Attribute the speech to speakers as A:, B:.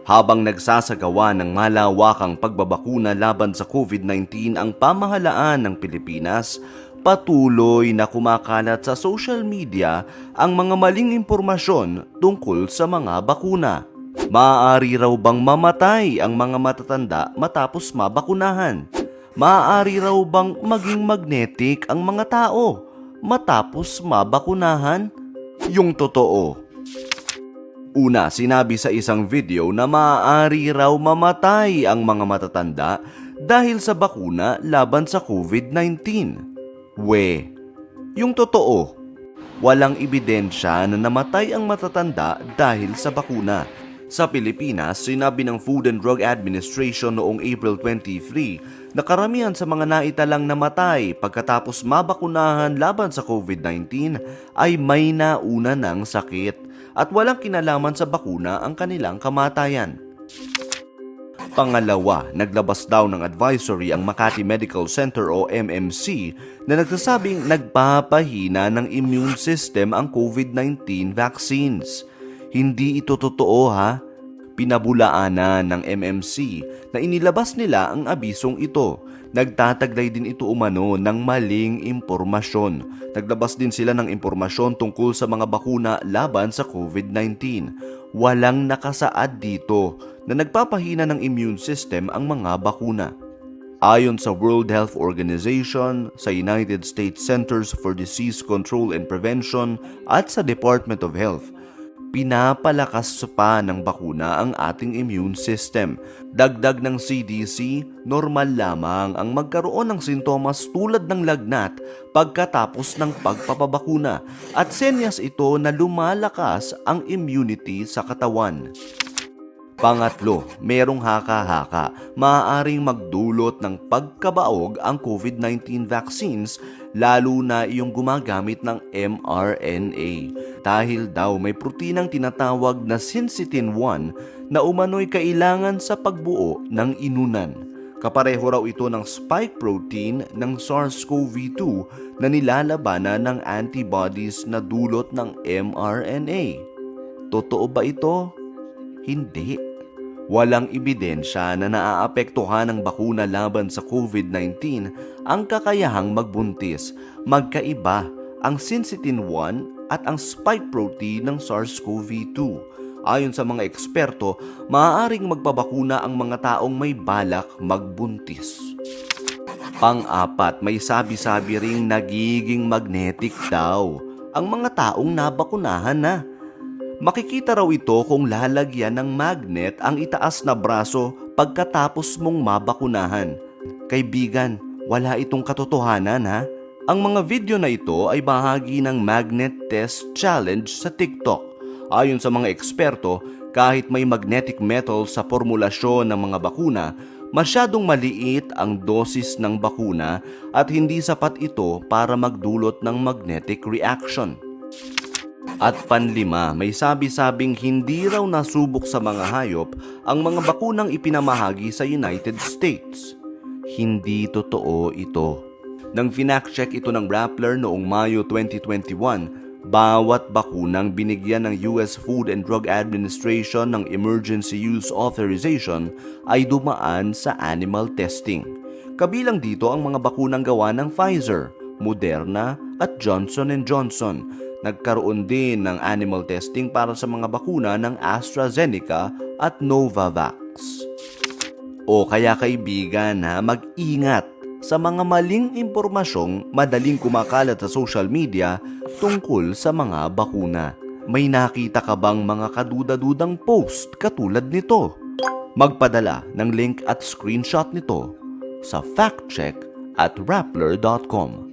A: Habang nagsasagawa ng malawakang pagbabakuna laban sa COVID-19 ang pamahalaan ng Pilipinas, patuloy na kumakalat sa social media ang mga maling impormasyon tungkol sa mga bakuna. Maaari raw bang mamatay ang mga matatanda matapos mabakunahan? Maaari raw bang maging magnetic ang mga tao matapos mabakunahan? Yung totoo. Una, sinabi sa isang video na maaari raw mamatay ang mga matatanda dahil sa bakuna laban sa COVID-19. Yung totoo. Walang ebidensya na namatay ang matatanda dahil sa bakuna. Sa Pilipinas, sinabi ng Food and Drug Administration noong April 23 na karamihan sa mga naitalang namatay pagkatapos mabakunahan laban sa COVID-19 ay may nauna ng sakit at walang kinalaman sa bakuna ang kanilang kamatayan. Pangalawa, naglabas daw ng advisory ang Makati Medical Center o MMC na nagsasabing nagpapahina ng immune system ang COVID-19 vaccines. Hindi ito totoo ha. Pinabulaanan ng MMC na inilabas nila ang abisong ito. Nagtataglay din ito umano ng maling impormasyon. Naglabas din sila ng impormasyon tungkol sa mga bakuna laban sa COVID-19. Walang nakasaad dito na nagpapahina ng immune system ang mga bakuna. Ayon sa World Health Organization, sa United States Centers for Disease Control and Prevention at sa Department of Health, pinapalakas pa ng bakuna ang ating immune system. Dagdag ng CDC, normal lamang ang magkaroon ng sintomas tulad ng lagnat pagkatapos ng pagpapabakuna at senyas ito na lumalakas ang immunity sa katawan. Pangatlo, merong haka-haka. Maaaring magdulot ng pagkabaog ang COVID-19 vaccines lalo na yung gumagamit ng mRNA. Dahil daw may proteinang tinatawag na syncytin-1 na umano'y kailangan sa pagbuo ng inunan. Kapareho raw ito ng spike protein ng SARS-CoV-2 na nilalabanan ng antibodies na dulot ng mRNA. Totoo ba ito? Hindi. Walang ebidensya na naaapektuhan ng bakuna laban sa COVID-19 ang kakayahang magbuntis. Magkaiba ang syncytin-1 at ang spike protein ng SARS-CoV-2. Ayon sa mga eksperto, maaaring magpabakuna ang mga taong may balak magbuntis. Pang-apat, may sabi-sabi ring nagiging magnetic daw ang mga taong nabakunahan na. Makikita raw ito kung lalagyan ng magnet ang itaas na braso pagkatapos mong mabakunahan. Kaibigan, wala itong katotohanan ha. Ang mga video na ito ay bahagi ng Magnet Test Challenge sa TikTok. Ayon sa mga eksperto, kahit may magnetic metal sa formulasyon ng mga bakuna, masyadong maliit ang dosis ng bakuna at hindi sapat ito para magdulot ng magnetic reaction. At panlima, may sabi-sabing hindi raw nasubok sa mga hayop ang mga bakunang ipinamahagi sa United States. Hindi totoo ito. Nang finact-check ito ng Rappler noong Mayo 2021, bawat bakunang binigyan ng US Food and Drug Administration ng Emergency Use Authorization ay dumaan sa animal testing. Kabilang dito ang mga bakunang gawa ng Pfizer, Moderna at Johnson & Johnson. Nagkaroon din ng animal testing para sa mga bakuna ng AstraZeneca at Novavax. O kaya kaibigan ha, mag-ingat sa mga maling impormasyong madaling kumakalat sa social media tungkol sa mga bakuna. May nakita ka bang mga kaduda-dudang post katulad nito? Magpadala ng link at screenshot nito sa factcheck@rappler.com.